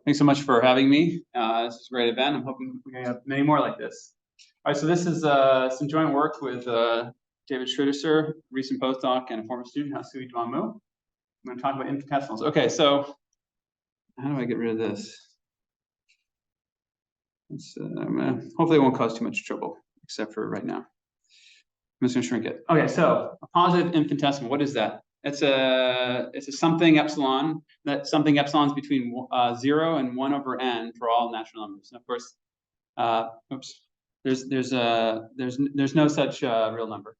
thanks so much for having me. This is a great event. I'm hoping we have many more like this. All right, so this is some joint work with David Schroeder, recent postdoc and a former student, Hasui Duamu. I'm going to talk about infinitesimals. Okay, so how do I get rid of this? Hopefully it won't cause too much trouble, except for right now. I'm just going to shrink it. Okay, so a positive infinitesimal, what is that? It's a something epsilon. That something epsilon is between 0 and 1 over n for all natural numbers. And of course, there's no such real number.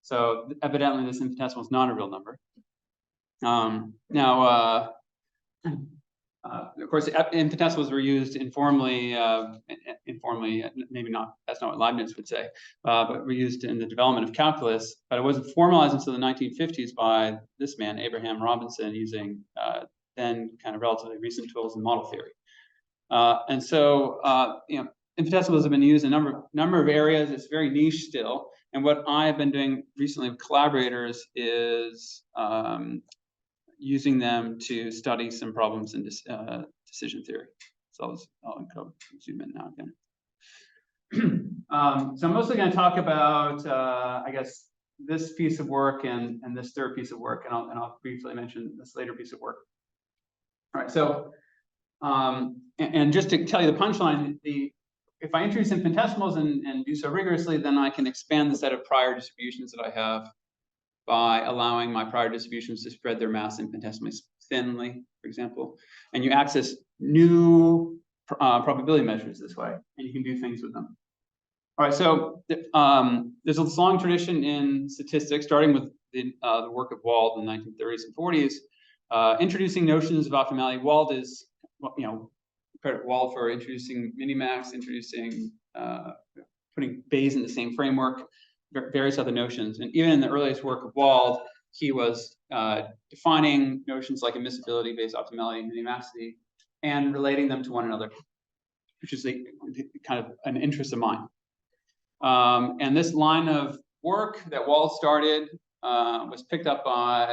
So evidently, this infinitesimal is not a real number. Of course, infinitesimals were used informally, maybe not, that's not what Leibniz would say, but were used in the development of calculus, but it wasn't formalized until the 1950s by this man, Abraham Robinson, using then kind of relatively recent tools in model theory. Infinitesimals have been used in a number of areas. It's very niche still. And what I've been doing recently with collaborators is using them to study some problems in decision theory. So I'll zoom in now again. So I'm mostly going to talk about, I guess, this piece of work and this third piece of work, and I'll briefly mention this later piece of work. All right, so and just to tell you the punchline, if I introduce infinitesimals and do so rigorously, then I can expand the set of prior distributions that I have by allowing my prior distributions to spread their mass infinitesimally thinly, for example. And you access new probability measures this way, and you can do things with them. All right, so there's a long tradition in statistics, starting with the work of Wald in the 1930s and 40s, introducing notions of optimality. Wald is, credit Wald for introducing minimax, introducing putting Bayes in the same framework, various other notions. And even in the earliest work of Wald, he was defining notions like immiscibility, Bayes optimality, and minimacity, and relating them to one another, which is kind of an interest of mine. And this line of work that Wald started was picked up by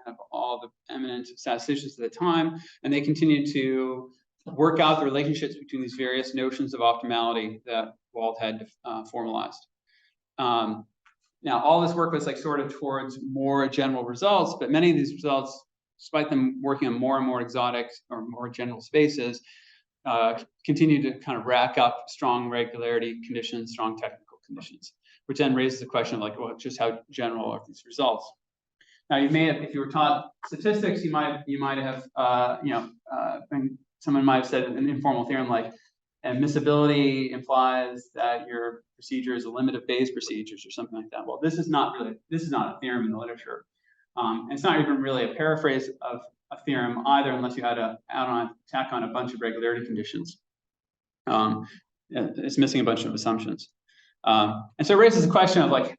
kind of all the eminent statisticians at the time, and they continued to work out the relationships between these various notions of optimality that Wald had formalized. Now, all this work was sort of towards more general results, but many of these results, despite them working on more and more exotic or more general spaces, continue to kind of rack up strong regularity conditions, strong technical conditions, which then raises the question of just how general are these results? Now, you may have, if you were taught statistics, you might have, someone might have said an informal theorem like admissibility implies that your procedure is a limit of Bayes procedures or something like that. Well, this is not a theorem in the literature. And it's not even really a paraphrase of a theorem either, unless you had to tack on a bunch of regularity conditions. It's missing a bunch of assumptions. And so it raises the question of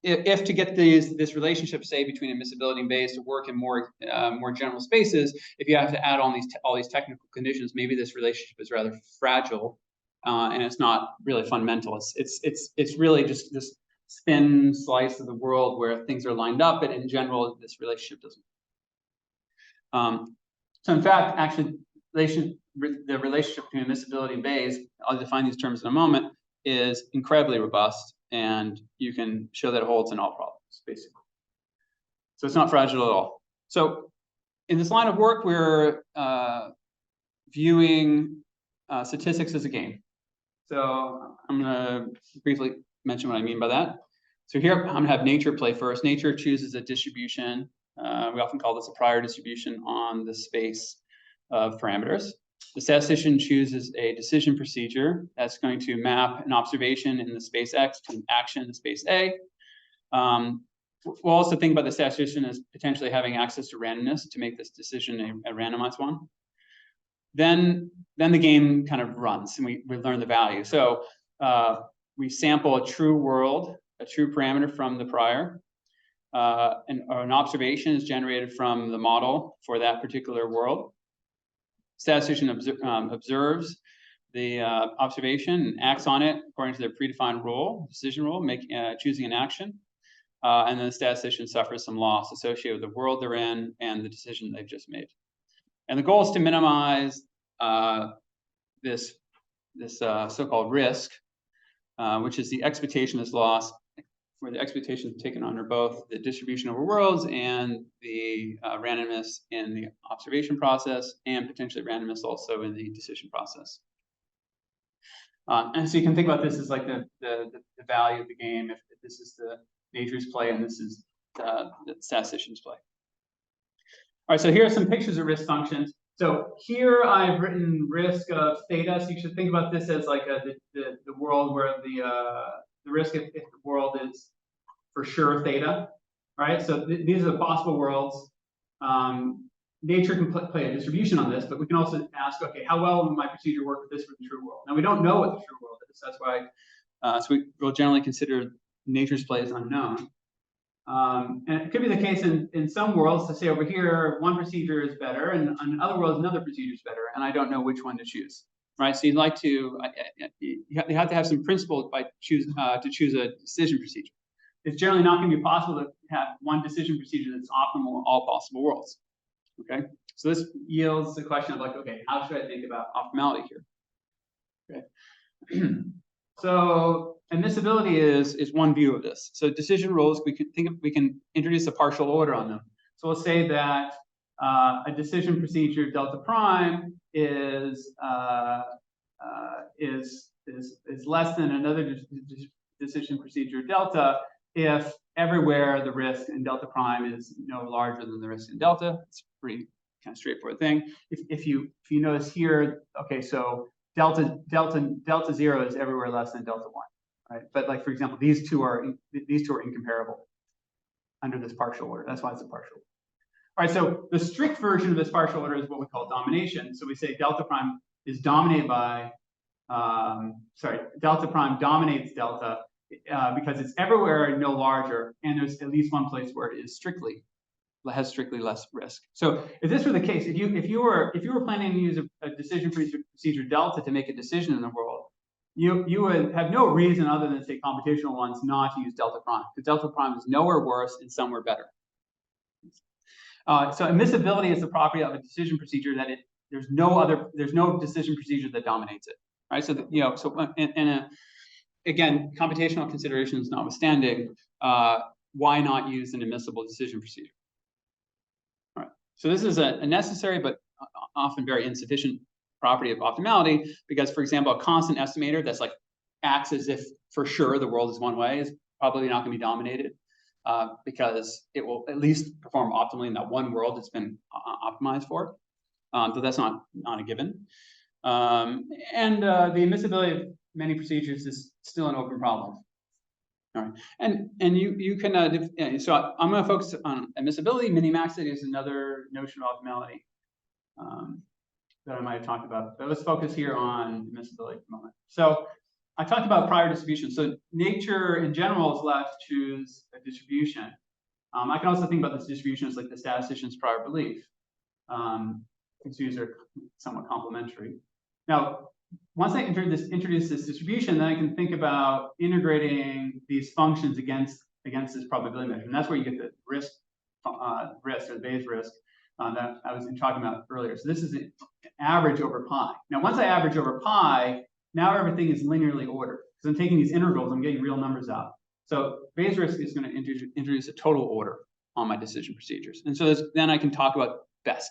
if to get this relationship, say, between admissibility and Bayes to work in more general spaces, if you have to add all these technical conditions, maybe this relationship is rather fragile, and it's not really fundamental. It's really just this thin slice of the world where things are lined up, but in general, this relationship doesn't. So in fact, actually, the relationship between admissibility and Bayes, I'll define these terms in a moment, is incredibly robust. And you can show that it holds in all problems, basically. So it's not fragile at all. So in this line of work, we're viewing statistics as a game. So I'm going to briefly mention what I mean by that. So here I'm going to have nature play first. Nature chooses a distribution. We often call this a prior distribution on the space of parameters. The statistician chooses a decision procedure that's going to map an observation in the space X to an action in the space A. We'll also think about the statistician as potentially having access to randomness to make this decision a randomized one. Then the game kind of runs, and we learn the value. So we sample a true world, a true parameter from the prior. An observation is generated from the model for that particular world. Statistician observes the observation and acts on it according to their predefined rule, decision rule, choosing an action. And then the statistician suffers some loss associated with the world they're in and the decision they've just made. And the goal is to minimize this so-called risk, which is the expectationless loss, where the expectation is taken under both the distribution over worlds and the randomness in the observation process, and potentially randomness also in the decision process. And so you can think about this as like the value of the game, if this is the nature's play and this is the statistician's play. All right, so here are some pictures of risk functions. So here I've written risk of theta. So you should think about this as like the world where the risk if the world is for sure theta, right? So these are the possible worlds. Nature can play a distribution on this, but we can also ask, okay, how well will my procedure work with this for the true world? Now we don't know what the true world is. That's why, so we will generally consider nature's play as unknown. And it could be the case in some worlds to say over here, one procedure is better, and in other worlds, another procedure is better, and I don't know which one to choose, right? So you'd like to, you have to have some principle to choose a decision procedure. It's generally not going to be possible to have one decision procedure that's optimal in all possible worlds, okay? So this yields the question of like, okay, how should I think about optimality here? Okay. So admissibility is one view of this. So decision rules, we can introduce a partial order on them. So we'll say that a decision procedure delta prime is less than another decision procedure delta if everywhere the risk in delta prime is no larger than the risk in delta. It's a pretty kind of straightforward thing. If you notice here, okay, so delta 0 is everywhere less than delta 1, right? But like, for example, these two are incomparable under this partial order. That's why it's a partial order. All right, so the strict version of this partial order is what we call domination. So we say delta prime is dominated by, delta prime dominates delta because it's everywhere no larger, and there's at least one place where it is has strictly less risk. So if this were the case, if you were planning to use a decision procedure delta to make a decision in the world, you would have no reason other than say computational ones not to use delta prime, because delta prime is nowhere worse and somewhere better. So admissibility is the property of a decision procedure that there's no decision procedure that dominates it, right? So again, computational considerations notwithstanding, why not use an admissible decision procedure? All right. So this is a necessary but often very insufficient property of optimality, because, for example, a constant estimator that's like acts as if for sure the world is one way is probably not going to be dominated, because it will at least perform optimally in that one world it's been optimized for. So that's not a given. And the admissibility of many procedures is still an open problem. All right, and you can so I'm going to focus on admissibility. Minimaxity is another notion of optimality that I might have talked about, but let's focus here on admissibility for a moment. So I talked about prior distribution. So nature in general is allowed to choose a distribution. I can also think about this distribution as like the statistician's prior belief. These views are somewhat complementary. Now, once I introduce this distribution, then I can think about integrating these functions against this probability measure, and that's where you get the risk or the Bayes risk that I was talking about earlier. So this is an average over pi. Now, once I average over pi, now everything is linearly ordered because I'm taking these integrals, I'm getting real numbers out. So Bayes risk is going to introduce a total order on my decision procedures, and so then I can talk about best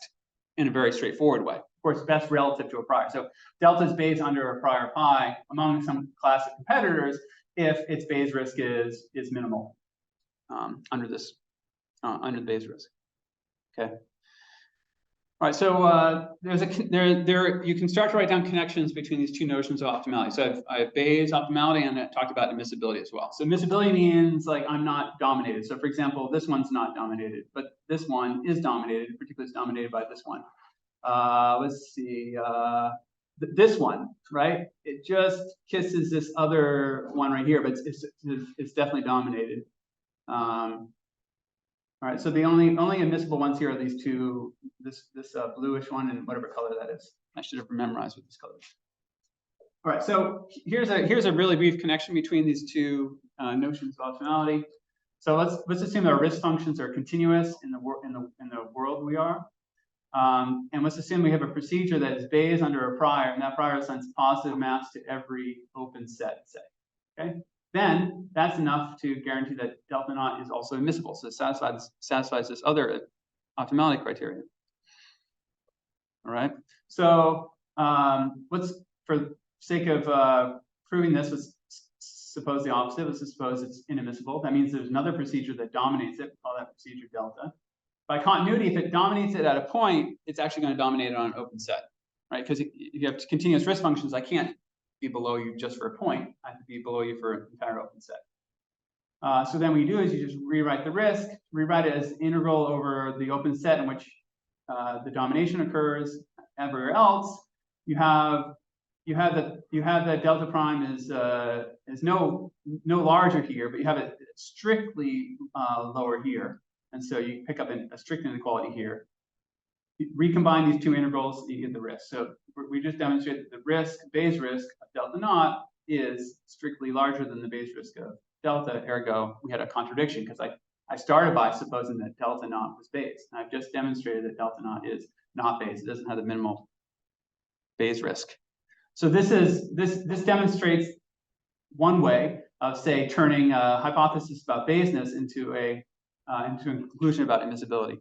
in a very straightforward way. Of course, best relative to a prior. So delta is Bayes under a prior pi among some class of competitors if its Bayes risk is minimal under the Bayes risk. Okay. All right. So you can start to write down connections between these two notions of optimality. So I have Bayes optimality, and I talked about admissibility as well. So admissibility means like I'm not dominated. So for example, this one's not dominated, but this one is dominated. Particularly, it's dominated by this one. Let's see, this one, right? It just kisses this other one right here, but it's definitely dominated. All right, so the only admissible ones here are these two, this bluish one and whatever color that is. I should have memorized what this color is. All right, so here's a really brief connection between these two notions of optimality. So let's assume our risk functions are continuous in the world we are. And let's assume we have a procedure that is Bayes under a prior, and that prior assigns positive maps to every open set, say. Okay, then that's enough to guarantee that delta naught is also admissible. So it satisfies this other optimality criteria. All right. So let's, for sake of proving this, let's suppose the opposite. Let's suppose it's inadmissible. That means there's another procedure that dominates it. We call that procedure delta. By continuity, if it dominates it at a point, it's actually going to dominate it on an open set, right? Because if you have continuous risk functions, I can't be below you just for a point. I have to be below you for an entire open set. So then what you do is you just rewrite the risk, rewrite it as integral over the open set in which the domination occurs. Everywhere else, you have that delta prime is no larger here, but you have it strictly lower here, and so you pick up a strict inequality here. You recombine these two integrals, you get the risk. So we just demonstrated that the risk, Bayes risk of delta naught, is strictly larger than the Bayes risk of delta. Ergo, we had a contradiction because I started by supposing that delta naught was Bayes, and I've just demonstrated that delta naught is not Bayes. It doesn't have the minimal Bayes risk. So this demonstrates one way of, say, turning a hypothesis about Bayesness into a conclusion about admissibility.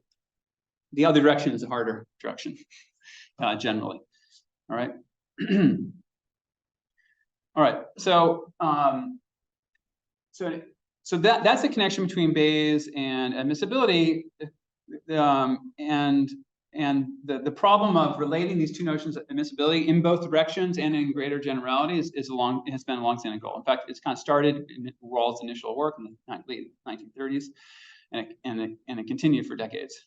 The other direction is a harder direction, generally. All right. All right. So so that's the connection between Bayes and admissibility, and the problem of relating these two notions of admissibility in both directions and in greater generality has been a long-standing goal. In fact, it's kind of started in Rawls' initial work in the late 1930s, and it continued for decades.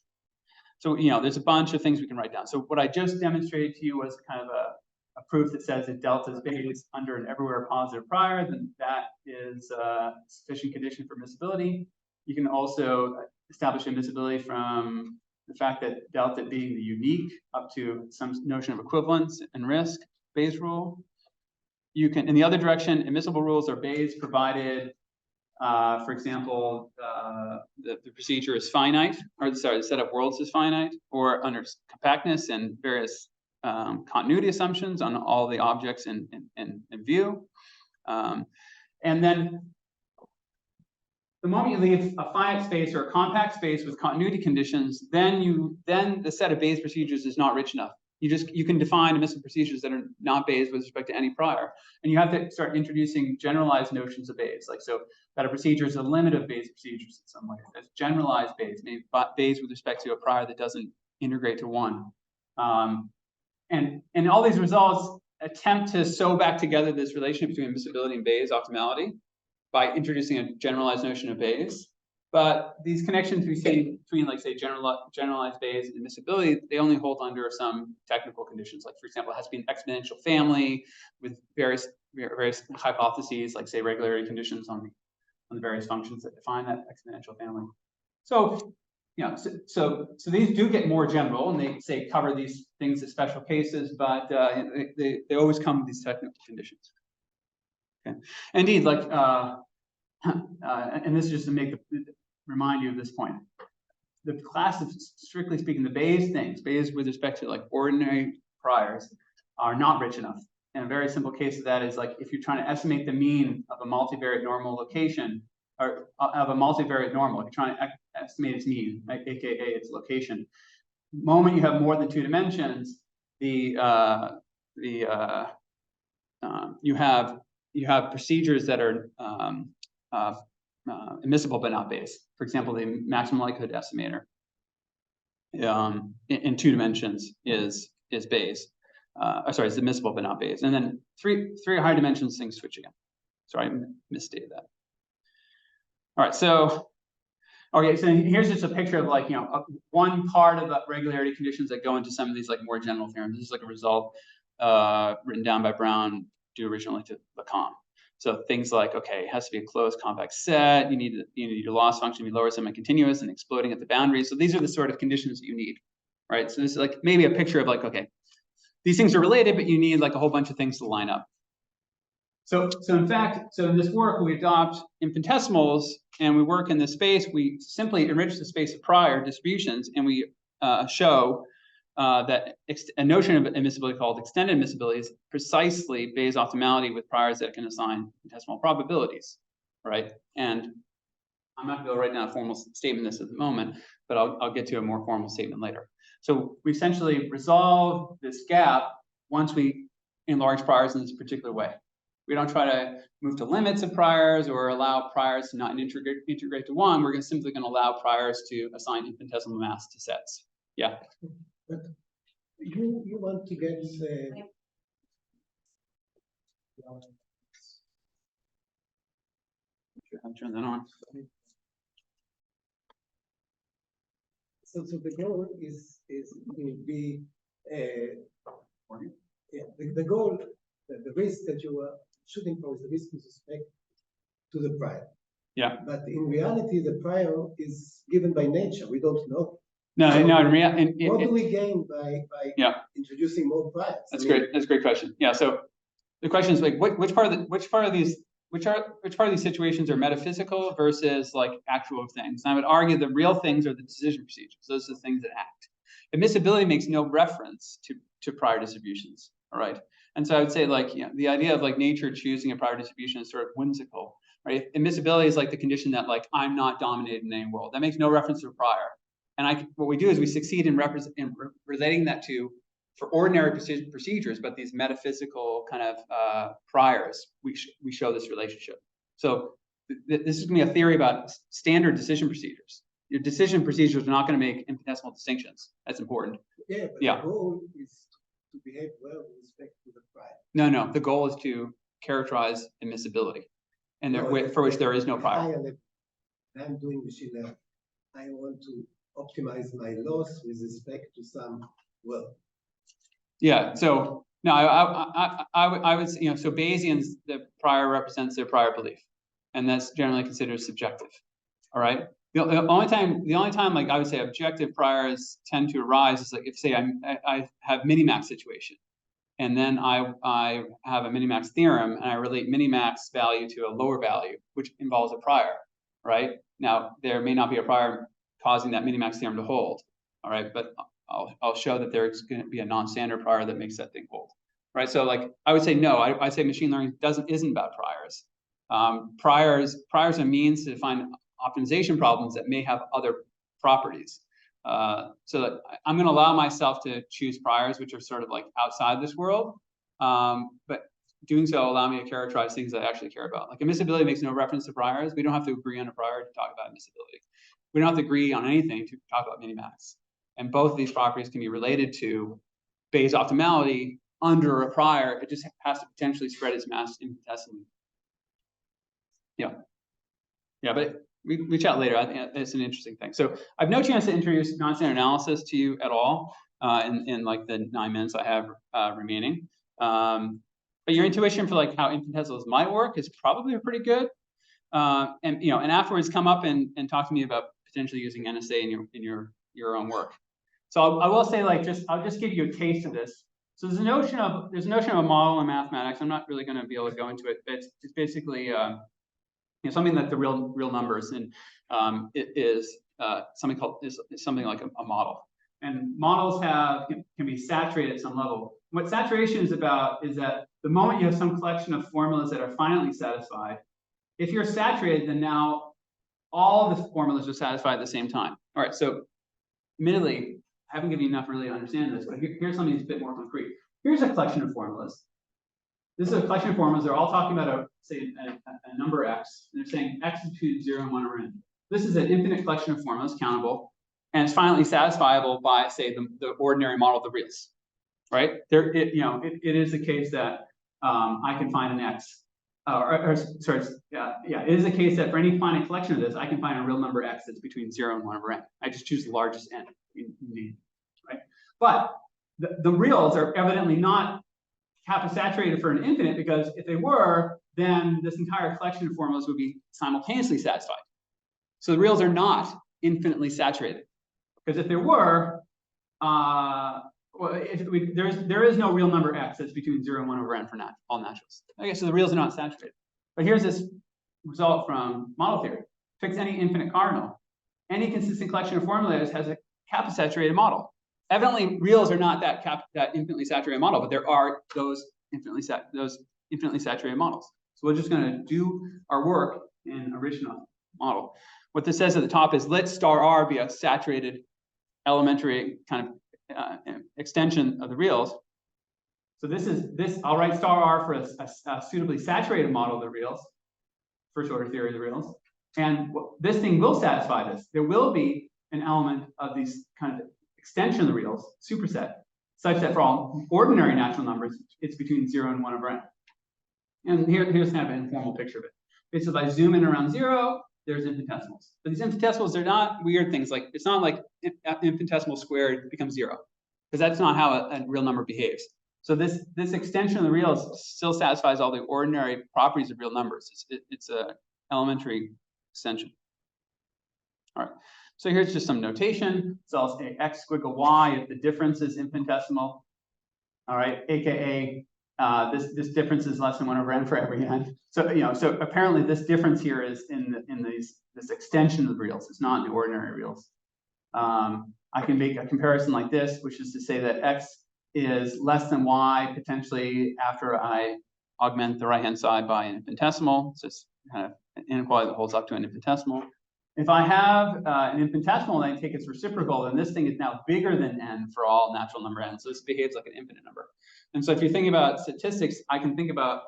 So there's a bunch of things we can write down. So what I just demonstrated to you was kind of a proof that says that delta is Bayes under an everywhere positive prior, then that is a sufficient condition for admissibility. You can also establish admissibility from the fact that delta being the unique up to some notion of equivalence and risk, Bayes rule. You can, in the other direction, admissible rules are Bayes provided, for example, the procedure is finite, or sorry, the set of worlds is finite, or under compactness and various continuity assumptions on all the objects in view. And then the moment you leave a finite space or a compact space with continuity conditions, then the set of Bayes procedures is not rich enough. You can define admissible procedures that are not Bayes with respect to any prior, and you have to start introducing generalized notions of Bayes, like so that a procedure is a limit of Bayes procedures in some way. That's generalized Bayes, maybe Bayes with respect to a prior that doesn't integrate to one. And all these results attempt to sew back together this relationship between admissibility and Bayes optimality by introducing a generalized notion of Bayes. But these connections we see between, like, say, generalized Bayes and admissibility, they only hold under some technical conditions. Like, for example, it has to be an exponential family with various hypotheses, like, say, regularity conditions on the various functions that define that exponential family. So, so these do get more general, and they say cover these things as special cases, but they always come with these technical conditions. Okay, indeed, like, and this is just to remind you of this point. The class of, strictly speaking, the Bayes things, Bayes with respect to like ordinary priors, are not rich enough. And a very simple case of that is, like, if you're trying to estimate the mean of a multivariate normal location, or of a multivariate normal, if you're trying to estimate its mean, right, aka its location. The moment you have more than two dimensions, you have procedures that are admissible but not Bayes. For example, the maximum likelihood estimator in two dimensions is Bayes. Sorry, it's admissible but not Bayes. And then three higher dimensions, things switch again. Sorry, I misstated that. All right, so okay, so here's just a picture of, like, one part of the regularity conditions that go into some of these, like, more general theorems. This is like a result written down by Brown due originally to Lacan. So things like, okay, it has to be a closed compact set. You need your loss function to be lower semi-continuous and exploding at the boundary. So these are the sort of conditions that you need, right? So this is like maybe a picture of, like, okay, these things are related, but you need, like, a whole bunch of things to line up. So in fact, in this work, we adopt infinitesimals, and we work in this space. We simply enrich the space of prior distributions, and we show that a notion of admissibility called extended admissibility is precisely Bayes optimality with priors that can assign infinitesimal probabilities, right? And I'm not going to go write down a formal statement this at the moment, but I'll get to a more formal statement later. So we essentially resolve this gap once we enlarge priors in this particular way. We don't try to move to limits of priors or allow priors to not integrate to one. We're simply going to allow priors to assign infinitesimal mass to sets. Yeah. But you want to get I'll turn that on. so the goal is will be the goal, the risk that you are shooting for is the risk with respect to the prior. Yeah. But in reality, the prior is given by nature. We don't know. No, So no. In reality, what do we gain by introducing more priors? That's great. That's a great question. Yeah. So the question is like, which part of these situations are metaphysical versus like actual things? And I would argue the real things are the decision procedures. Those are the things that act. Admissibility makes no reference to prior distributions. All right. And so I would say like, the idea of like nature choosing a prior distribution is sort of whimsical, right? Admissibility is like the condition that like I'm not dominated in any world. That makes no reference to a prior. And what we do is we succeed in relating that to, for ordinary procedures, but these metaphysical kind of priors, we show this relationship. So this is going to be a theory about standard decision procedures. Your decision procedures are not going to make infinitesimal distinctions. That's important. Yeah, but the goal is to behave well with respect to the prior. No. The goal is to characterize admissibility, and for which there is no prior. I'm doing machine learning. I want to optimize my loss with respect to some Yeah. So no, I would say, so Bayesians, the prior represents their prior belief, and that's generally considered subjective. All right. The only time like I would say objective priors tend to arise is like if say I have minimax situation, and then I have a minimax theorem and I relate minimax value to a lower value, which involves a prior. Right. Now there may not be a prior causing that minimax theorem to hold. All right, but I'll show that there's going to be a non-standard prior that makes that thing hold. Right. So like I would say no. I say machine learning isn't about priors. Priors are means to find optimization problems that may have other properties. So I'm going to allow myself to choose priors which are sort of like outside this world, but doing so allow me to characterize things that I actually care about. Like admissibility makes no reference to priors. We don't have to agree on a prior to talk about admissibility. We don't have to agree on anything to talk about minimax. And both of these properties can be related to Bayes optimality under a prior. It just has to potentially spread its mass infinitesimally. Yeah, but we chat later. I think it's an interesting thing. So I have no chance to introduce non-standard analysis to you at all in like the 9 minutes I have remaining. But your intuition for like how infinitesimals might work is probably pretty good. And afterwards come up and talk to me about potentially using NSA in your own work. So I will say like I'll just give you a taste of this. So there's a notion of a model in mathematics. I'm not really going to be able to go into it, but it's basically something that the real numbers, and it is something like a model. And models can be saturated at some level. What saturation is about is that the moment you have some collection of formulas that are finitely satisfied, if you're saturated, then now all of the formulas are satisfied at the same time. All right, so admittedly, I haven't given you enough really to understand this, but here's something that's a bit more concrete. Here's a collection of formulas. This is a collection of formulas. They're all talking about a number x. And they're saying x is between 0 and 1 over n. This is an infinite collection of formulas, countable, and it's finally satisfiable by, say, the ordinary model of the reals. Right? It is the case that I can find an x. It is the case that for any finite collection of this, I can find a real number x that's between 0 and 1 over n. I just choose the largest n. Right? But the reals are evidently not kappa saturated for an infinite, because if they were, then this entire collection of formulas would be simultaneously satisfied. So the reals are not infinitely saturated, because if there were, there is no real number x that's between 0 and 1 over n for all naturals. Okay, so the reals are not saturated. But here's this result from model theory. Fix any infinite cardinal. Any consistent collection of formulas has a kappa saturated model. evidently reals are not that infinitely saturated model, but there are those infinitely saturated models. So we're just going to do our work in original model. What this says at the top is let star R be a saturated elementary kind of extension of the reals. So I'll write star R for a suitably saturated model of the reals, first order theory of the reals. And this thing will satisfy this. There will be an element of these kind of extension of the reals, superset, such that for all ordinary natural numbers, it's between 0 and 1 over n. And here's kind of an informal picture of it. Basically, if I zoom in around 0, there's infinitesimals. But these infinitesimals, they're not weird things. Like, it's not like infinitesimal squared becomes 0, because that's not how a real number behaves. So this extension of the reals still satisfies all the ordinary properties of real numbers. It's a elementary extension. All right. So here's just some notation. So I'll say x squiggle y if the difference is infinitesimal. All right, aka this difference is less than 1 over n for every n. So so apparently this difference here is in this extension of the reals. It's not in the ordinary reals. I can make a comparison like this, which is to say that x is less than y potentially after I augment the right-hand side by an infinitesimal. So it's kind of an inequality that holds up to an infinitesimal. If I have an infinitesimal and I take its reciprocal, then this thing is now bigger than n for all natural number n. So this behaves like an infinite number. And so if you're thinking about statistics, I can think about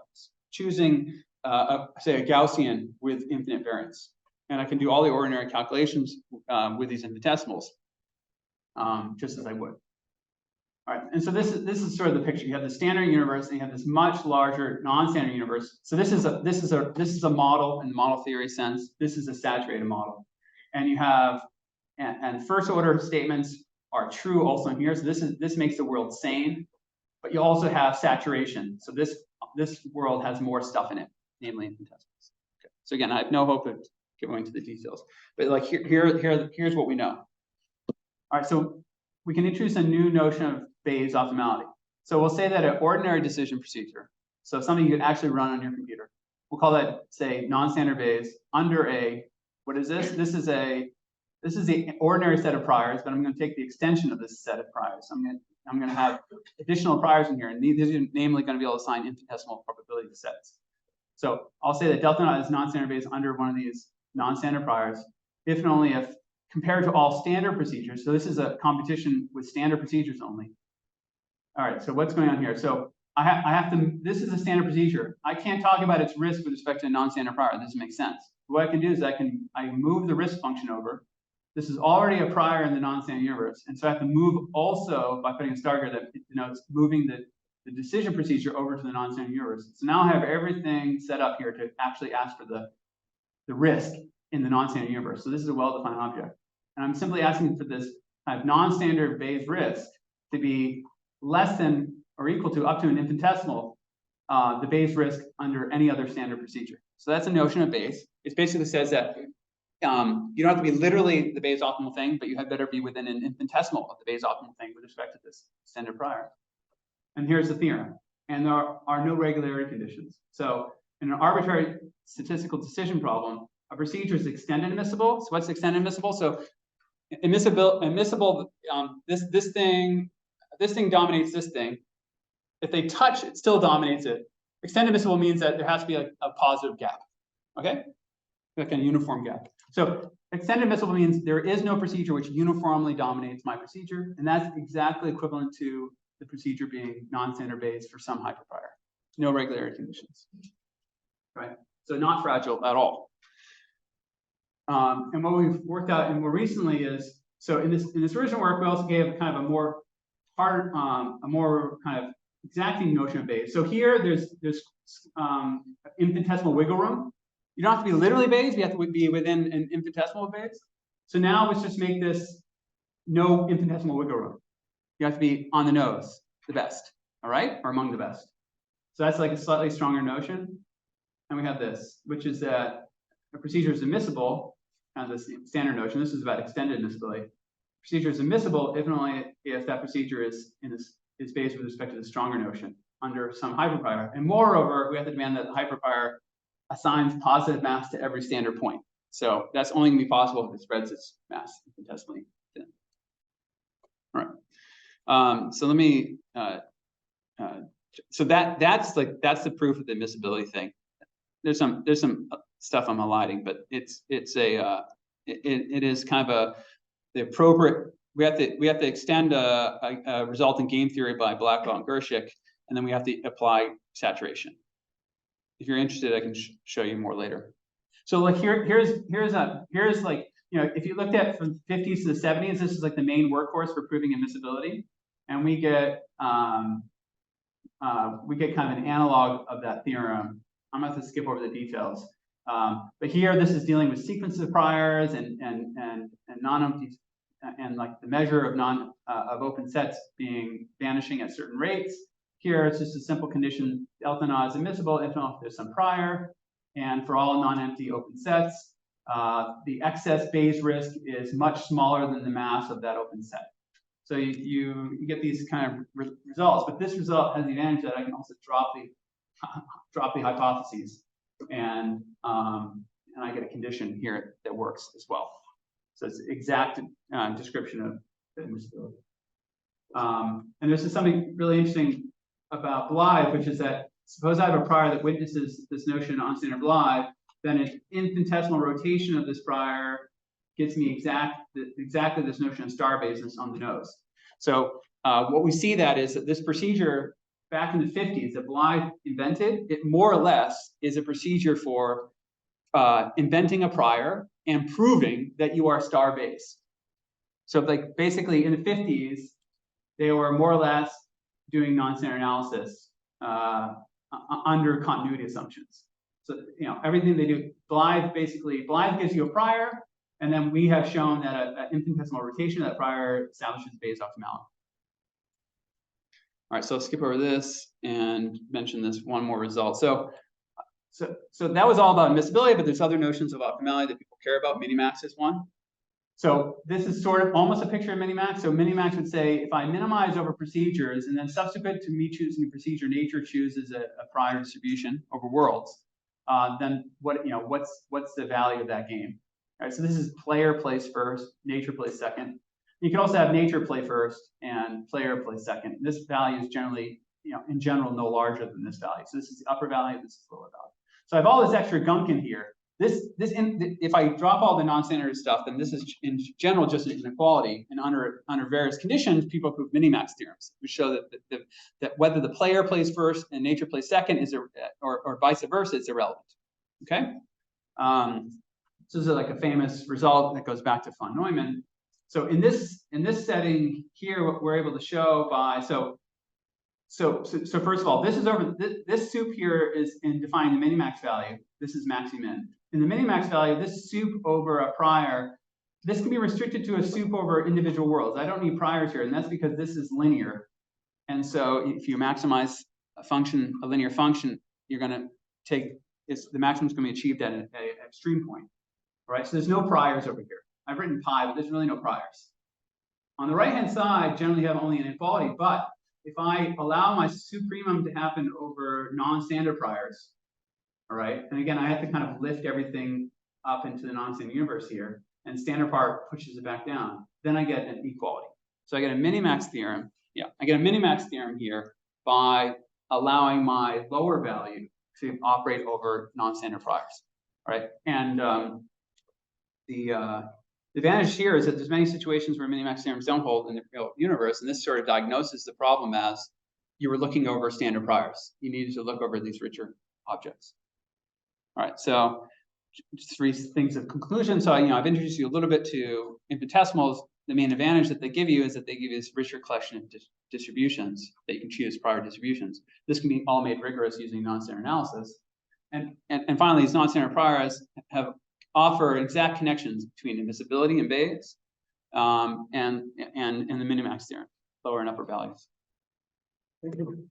choosing, say, a Gaussian with infinite variance. And I can do all the ordinary calculations with these infinitesimals, just as I would. All right, and so this is sort of the picture. You have the standard universe, and you have this much larger non-standard universe. So this is a model in the model theory sense. This is a saturated model, and you have and first order statements are true also in here. So this makes the world sane, but you also have saturation. So this world has more stuff in it, namely infinitesimals. Okay. So again, I have no hope of going into the details, but like here's what we know. All right, so we can introduce a new notion of Bayes optimality. So we'll say that an ordinary decision procedure, so something you could actually run on your computer, we'll call that, say, non-standard Bayes under a, what is this? This is the ordinary set of priors, but I'm going to take the extension of this set of priors. I'm going to have additional priors in here, and these are namely going to be able to assign infinitesimal probability sets. So I'll say that delta naught is non-standard Bayes under one of these non-standard priors, if and only if compared to all standard procedures. So this is a competition with standard procedures only. All right, so what's going on here? So I have to, this is a standard procedure. I can't talk about its risk with respect to a non-standard prior. This doesn't make sense. What I can do is I move the risk function over. This is already a prior in the non-standard universe. And so I have to move also by putting a star here that denotes moving the decision procedure over to the non-standard universe. So now I have everything set up here to actually ask for the risk in the non-standard universe. So this is a well-defined object. And I'm simply asking for this kind of non-standard Bayes risk to be less than or equal to up to an infinitesimal the Bayes risk under any other standard procedure. So that's a notion of Bayes. It basically says that you don't have to be literally the Bayes optimal thing, but you had better be within an infinitesimal of the Bayes optimal thing with respect to this standard prior. And here's the theorem. And there are no regularity conditions. So in an arbitrary statistical decision problem, a procedure is extended admissible. So what's extended admissible? So admissible, this thing dominates this thing. If they touch, it still dominates it. Extended admissible means that there has to be a positive gap. Okay? Like a uniform gap. So extended admissible means there is no procedure which uniformly dominates my procedure, and that's exactly equivalent to the procedure being non-standard Bayes for some hyperprior. No regularity conditions. Right? So not fragile at all. And what we've worked out and more recently is, so in this original work, we also gave kind of a more kind of exacting notion of Bayes. So here there's infinitesimal wiggle room. You don't have to be literally Bayes, you have to be within an infinitesimal Bayes. So now let's just make this no infinitesimal wiggle room. You have to be on the nose, the best, all right? Or among the best. So that's like a slightly stronger notion. And we have this, which is that a procedure is admissible, kind of the standard notion. This is about extended admissibility. Procedure is admissible if and only if that procedure is Bayes with respect to the stronger notion under some hyperprior. And moreover, we have to demand that the hyperprior assigns positive mass to every standard point. So that's only going to be possible if it spreads its mass infinitesimally thin. All right. So let me. So that's the proof of the admissibility thing. There's some stuff I'm eliding, but it is kind of the appropriate. We have to extend a result in game theory by Blackwell and Gershik, and then we have to apply saturation. If you're interested, I can show you more later. So like here's like, if you looked at from the 50s to the 70s, this is like the main workhorse for proving admissibility, and we get kind of an analog of that theorem. I'm going to skip over the details, but here this is dealing with sequences of priors and non-empty, and like the measure of open sets vanishing at certain rates. Here it's just a simple condition: delta naught is admissible if there's some prior, and for all non-empty open sets, the excess Bayes risk is much smaller than the mass of that open set. So you get these kind of results, but this result has the advantage that I can also drop the hypotheses, and I get a condition here that works as well. So it's exact description of admissibility. And this is something really interesting about Blythe, which is that suppose I have a prior that witnesses this notion on standard Blythe, then an infinitesimal rotation of this prior gets me exactly this notion of star baseness on the nose. So what we see that is that this procedure back in the 50s that Blythe invented, it more or less is a procedure for inventing a prior and proving that you are star base. So like basically in the 50s, they were more or less doing non-standard analysis under continuity assumptions. So everything they do, Blythe gives you a prior, and then we have shown that an infinitesimal rotation of that prior establishes Bayes optimality. All right, so let's skip over this and mention this one more result. So that was all about admissibility, but there's other notions of optimality that people care about. Minimax is one. So this is sort of almost a picture of minimax. So minimax would say if I minimize over procedures, and then subsequent to me choosing a procedure, nature chooses a prior distribution over worlds, then what's the value of that game? All right, so this is player plays first, nature plays second. You can also have nature play first and player play second. This value is generally, in general, no larger than this value. So this is the upper value, this is the lower value. So I have all this extra gunk in here. If I drop all the non-standard stuff, then this is in general just an inequality. And under various conditions, people prove minimax theorems, which show that whether the player plays first and nature plays second or vice versa is irrelevant. Okay. So this is like a famous result that goes back to von Neumann. So in this setting here, what we're able to show by so first of all, this is over this soup here is in defining the minimax value. This is maxi-min. In the minimax value, this soup over a prior, this can be restricted to a soup over individual worlds. I don't need priors here, and that's because this is linear. And so if you maximize a linear function, you're going to take the maximum is going to be achieved at an extreme point. All right, so there's no priors over here. I've written pi, but there's really no priors. On the right-hand side, generally you have only inequality, but if I allow my supremum to happen over non-standard priors, all right, and again, I have to kind of lift everything up into the non-standard universe here, and standard part pushes it back down, then I get an equality. So I get a minimax theorem. Yeah, I get a minimax theorem here by allowing my lower value to operate over non-standard priors, all right? And the advantage here is that there's many situations where minimax theorems don't hold in the real universe, and this sort of diagnoses the problem as you were looking over standard priors. You needed to look over these richer objects. All right, so just 3 things of conclusion. So I've introduced you a little bit to infinitesimals. The main advantage that they give you is that they give you this richer collection of distributions that you can choose prior distributions. This can be all made rigorous using non-standard analysis. And finally, these non-standard priors offer exact connections between admissibility and Bayes and the minimax theorem, lower and upper values. Thank you.